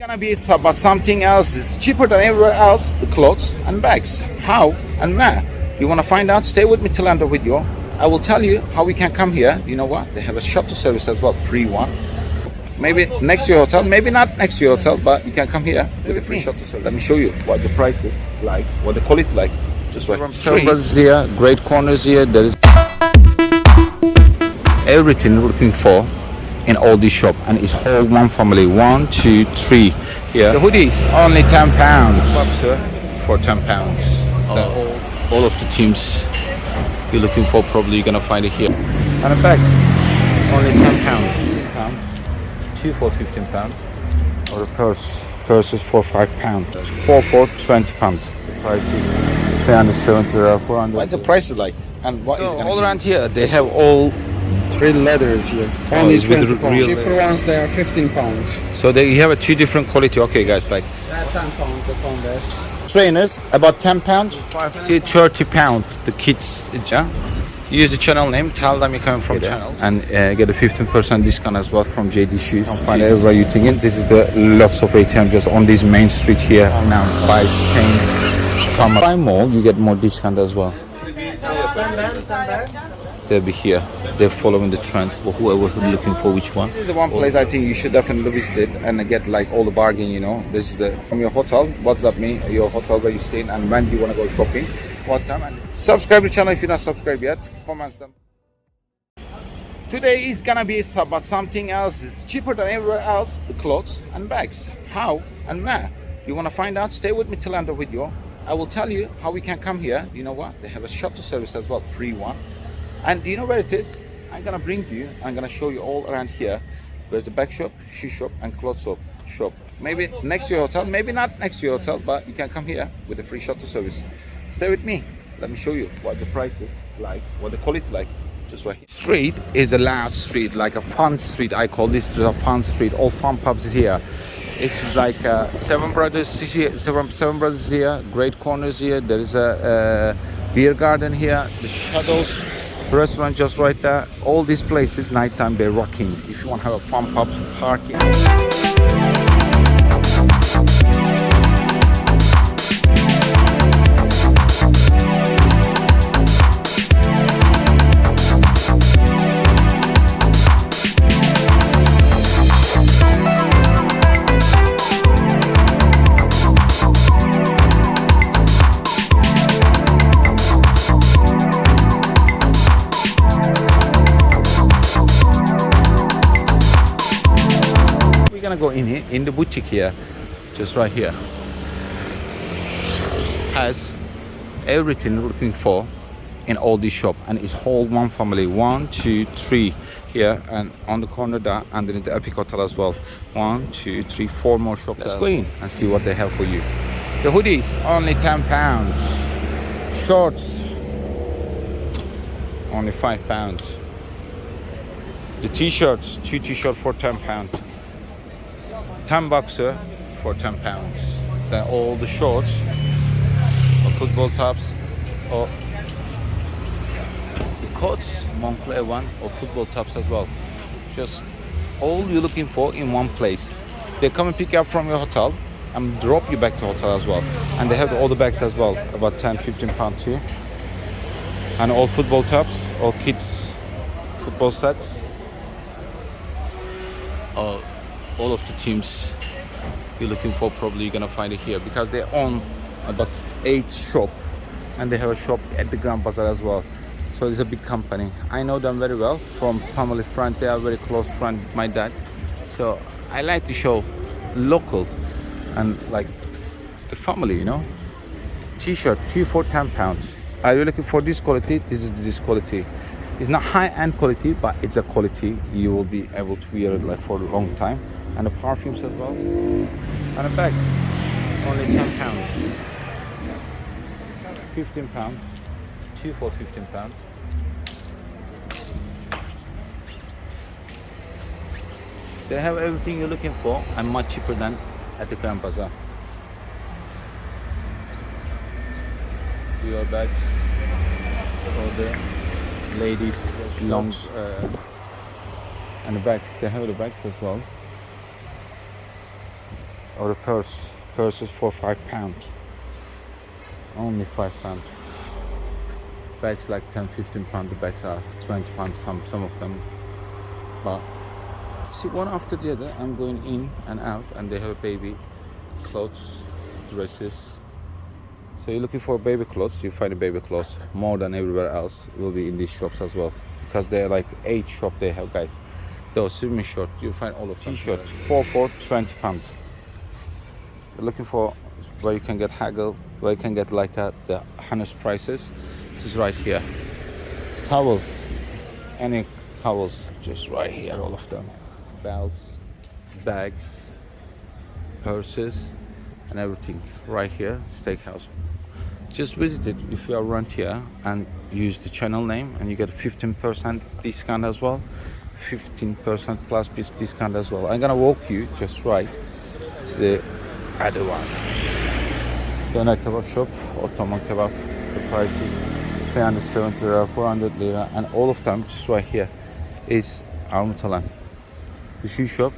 Gonna be but something else is cheaper than everywhere else, the clothes and bags. How and where? You want to find out? Stay with me till end of video. I will tell you how we can come here. You know what, they have a shuttle service as well, free one. Maybe next to your hotel, maybe not next to your hotel, but you can come here with a free shuttle service. Let me show you what the price is like, what the quality like. Just right. Several brothers here, great corners here. There is everything you're looking for in all this shop, and it's whole one family. 1, 2, 3 here. The hoodies only £10 for £10. All of the teams you're looking for, probably you're gonna find it here. And the bags only £10. 2 for £15, or the purses for £5. 4 for £20. The price is 370 400. What's the price like? And what is all around here? They have all real leathers here. Only 20 pounds. Cheaper ones, they are £15. So they have a 2 different quality. Okay, guys, like £10 the Converse. Trainers about £10, £5 to £30. The kids, yeah. Use the channel name, tell them you're coming from channel, and get a 15% discount as well from JD Shoes. Find everywhere you think it. This is the lots of ATM just on this main street here now by Saint Thomas. Buy more, you get more discount as well. They'll be here. They're following the trend. Whoever's looking for which one. This is the one place I think you should definitely visit it and get like all the bargain. You know, this is the from your hotel. What's that mean? Your hotel where you stay and when you want to go shopping. What time? And subscribe to the channel if you're not subscribed yet. Comments them. Today is gonna be about something else. It's cheaper than everywhere else. The clothes and bags. How and where? You want to find out? Stay with me till end of video. I will tell you how we can come here. You know what? They have a shuttle service as well, free one. And do you know where it is? I'm gonna bring you. I'm gonna show you all around here. There's the bag shop, shoe shop, and clothes shop. Maybe next to your hotel, maybe not next to your hotel, but you can come here with a free shuttle service. Stay with me. Let me show you what the price is like, what the quality like. Just right here. Street is a loud street, like a fun street. I call this a fun street. All fun pubs is here. It's like seven brothers here. Great corners here. There is a beer garden here. The shuttles. Restaurant just right there. All these places nighttime they're rocking. If you want to have a fun pub party. Go in here in the boutique here, just right here. Has everything you're looking for in all this shop, and it's whole one family. 1, 2, 3 here, and on the corner there underneath the Epic Hotel as well. 1, 2, 3, 4 more shops. Let's go in and see what they have for you. The hoodies only £10. Shorts only £5. The t-shirts, 2 t-shirts for £10. 10 boxer for £10. Then all the shorts or football tops or the coats, Moncler one, or football tops as well. Just all you're looking for in one place. They come and pick you up from your hotel and drop you back to hotel as well. And they have all the bags as well, about £10-15 too. And all football tops or kids football sets. All of the teams you're looking for, probably you're gonna find it here because they own about 8 shops and they have a shop at the Grand Bazaar as well. So it's a big company. I know them very well from family friend. They are very close friend with my dad. So I like to show local and like the family, you know. T-shirt 2 for £10. Are you looking for this quality? This is this quality. It's not high-end quality, but it's a quality you will be able to wear it like for a long time. And the perfumes as well. And the bags, only £10. £15. 2 for £15. They have everything you're looking for and much cheaper than at the Grand Bazaar. Your bags for the ladies, longs, and the bags. They have the bags as well. Or a purse. Purse is for £5. Only £5. Bags like 10-15 pound. The bags are £20. Some of them. But see, one after the other, I'm going in and out, and they have baby clothes, dresses. So you're looking for baby clothes, you find a baby clothes more than everywhere else. It will be in these shops as well, because they're like 8 shop they have, guys. Those swimming short, you find all of t-shirt for £20. You're looking for where you can get haggle, where you can get like the honest prices. This is right here. Towels, any towels, just right here, all of them. Belts, bags, purses, and everything right here. Steakhouse. Just visit it if you are around here and use the channel name, and you get 15% discount as well. 15% plus discount as well. I'm gonna walk you just right to the other one. Döner kebab shop, Ottoman kebab. The prices 370 lira, 400 lira, and all of them just right here is armutalan. The shoe shop,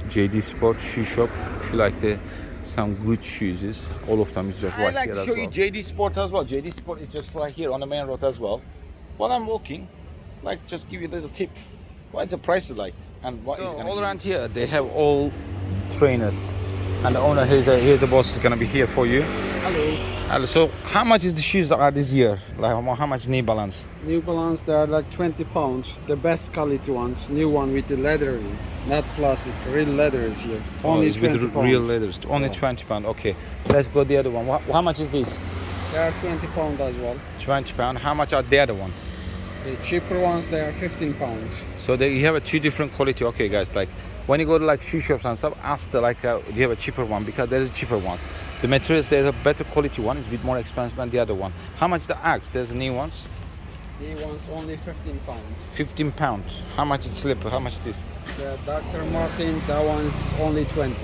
JD Sport shoe shop. If you like some good shoes, all of them is just right here. I'd like to show you JD Sport as well. JD Sport is just right here on the main road as well. While I'm walking, like, just give you a little tip. What's the price like, and what is all around here? They have all trainers, and the owner here's the boss is gonna be here for you. Hello. Hello. So how much is the shoes that are this year? Like how much New Balance? New Balance, they are like £20. The best quality ones. New one with the leather, not plastic. Real leather is here. Only it's with £20. real leathers. Only £20. Okay. Let's go the other one. How much is this? They are £20 as well. £20. How much are the other one? The cheaper ones, they are £15. So you have a 2 different quality. Okay, guys. Like when you go to like shoe shops and stuff, ask do you have a cheaper one, because there's cheaper ones. The materials, there's a better quality one. It's a bit more expensive than the other one. How much the Axe? There's the new ones. New ones only £15. £15. How much is slipper? How much is this? The Dr. Martin, that one's only 20.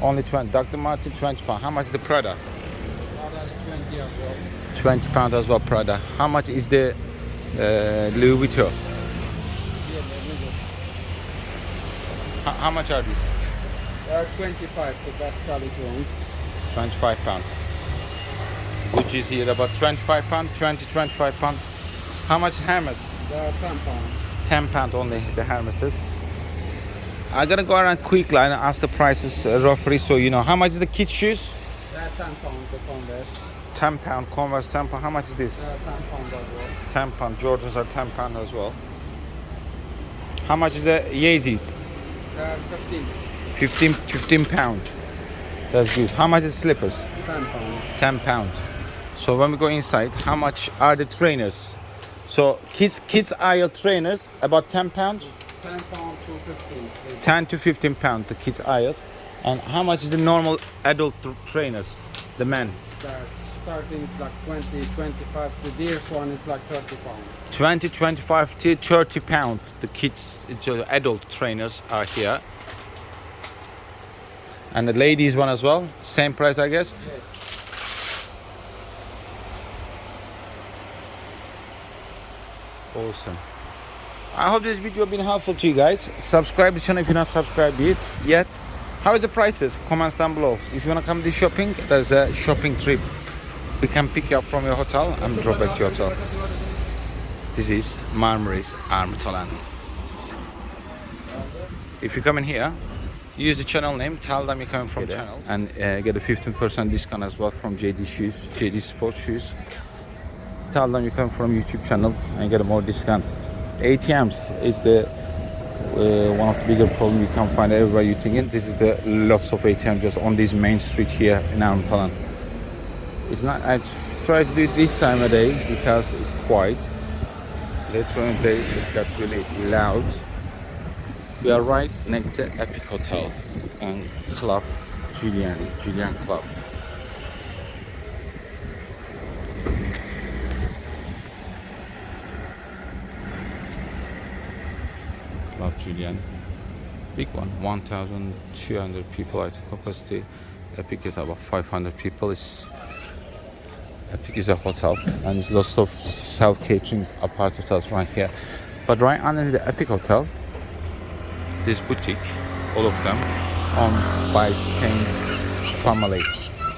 Only 20. Dr. Martin, £20. How much is the Prada? Prada's 20 as well. £20 as well, Prada. How much is the Louis Vuitton? How much are these? They are 25, the best quality ones. £25. Gucci's here about £25, 20, £25. How much Hermes? They are £10. £10 only, the Hermeses. I'm gonna go around quickly and ask the prices roughly, so you know. How much is the kids' shoes? They are £10, the Converse. £10, Converse, £10. How much is this? They are £10 as well. £10. Jordans are £10 as well. How much is the Yeezys? They are 15. £15. That's good. How much is slippers? £10. £10. So when we go inside, how much are the trainers? So kids aisle trainers about £10. £10 to 15. 10 to £15 the kids aisles. And how much is the normal adult trainers, the men? They're starting like 20, 25. The dearest one is like £30. 20, 25 to £30. The kids, adult trainers are here. And the ladies one as well, same price, I guess. Yes. Awesome. I hope this video has been helpful to you guys. Subscribe to the channel if you're not subscribed yet. How is the prices? Comments down below. If you want to come to shopping, there's a shopping trip. We can pick you up from your hotel and drop back to your hotel. This is Marmaris, armutalan. If you come in here, use the channel name, tell them you're coming from channel, and get a 15% discount as well from JD Shoes, JD Sport Shoes. Tell them you come from YouTube channel and get a more discount. ATMs is the one of the bigger problem you can't find everywhere you think in. This is the lots of ATMs just on this main street here in Armutalan. It's not. I try to do it this time of day because it's quiet. Later on in the day it got really loud. We are right next to Epic Hotel and Club Julian Club. Club Julian, big one, 1,200 people I think capacity. Epic is about 500 people. Epic is a hotel and there's lots of self-catering apart hotels right here. But right under the Epic Hotel, this boutique, all of them owned by same family.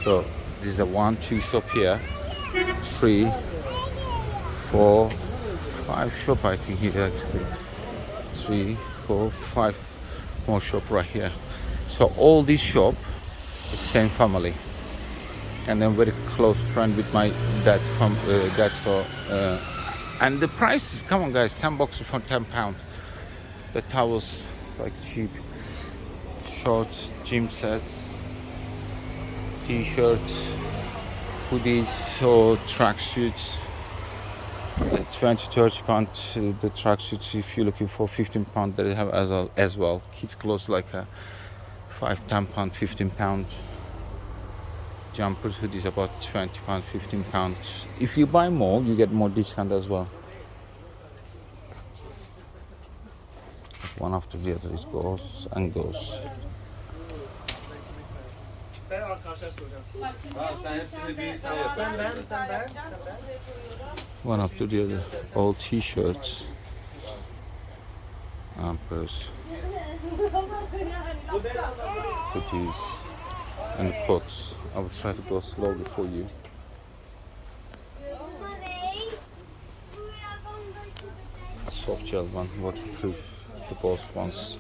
So there's a 1, 2 shop here, 3, 4, 5 shop I think here actually. 3, 4, 5 more shop right here. So all this shop is same family, and I'm very close friend with my dad from dad. So and the price is, come on guys, $10 for £10. The towels like cheap, shorts, gym sets, t-shirts, hoodies or tracksuits. 20-30 pounds. The tracksuits, if you're looking for £15, they have as well. Kids clothes like a £5-10, £15. Jumpers, hoodies about £20, £15. If you buy more, you get more discount as well. One after the other, it goes and goes. Ben arkadaşlar soracağım size. Tamam sen hepsini bir tamam. Sen ben. One after the other. All t-shirts, jumpers, hoodies, and coats. I will try to go slowly for you. Soft gel one, waterproof. The boss ones.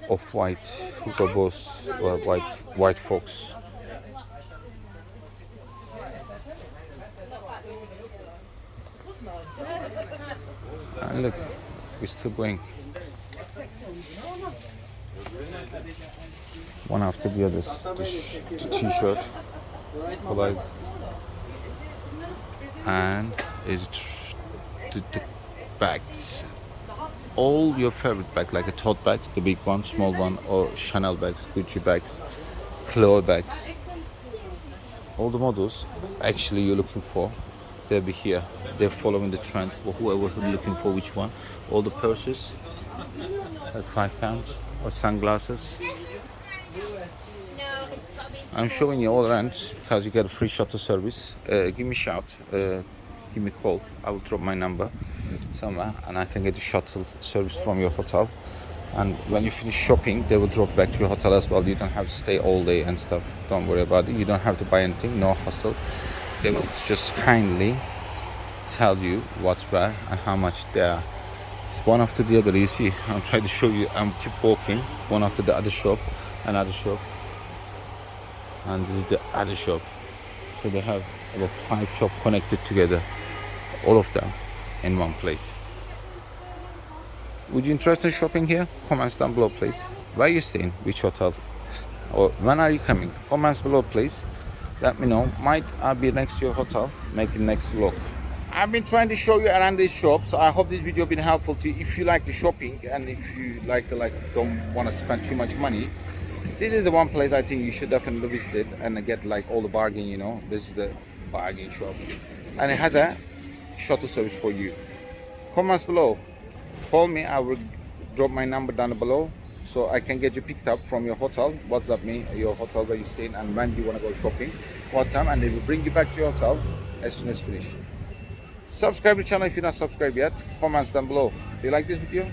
Off-white, Hugo Boss, or white Fox. And look, we're still going. One after the other. The t-shirt, polite, and is the bags. All your favorite bags, like a tote bags, the big one, small one, or Chanel bags, Gucci bags, Chloe bags. All the models actually you're looking for, they'll be here. They're following the trend, or whoever who's looking for which one. All the purses at £5, or sunglasses. I'm showing you all around because you get a free shuttle service. Give me a shout. Give me a call. I will drop my number somewhere and I can get a shuttle service from your hotel, and when you finish shopping they will drop back to your hotel as well. You don't have to stay all day and stuff, don't worry about it. You don't have to buy anything, no hustle. They will just kindly tell you what's where and how much they are. It's one after the other. You see, I'm trying to show you. I'm keep walking one after the other shop, another shop, and this is the other shop. So they have about 5 shops connected together, all of them in one place. Would you interested in shopping here? Comments down below please. Where are you staying? Which hotel? Or when are you coming? Comments below please. Let me know. Might I be next to your hotel making next vlog. I've been trying to show you around these shops. I hope this video been helpful to you. If you like the shopping and if you don't want to spend too much money, this is the one place I think you should definitely visit it and get like all the bargain, you know. This is the bargain shop, and it has a shuttle service for you. Comments below. Call me. I will drop my number down below so I can get you picked up from your hotel. WhatsApp me your hotel where you staying and when you want to go shopping, what time, and they will bring you back to your hotel as soon as finished. Subscribe to the channel if you're not subscribed yet. Comments down below. Do you like this video?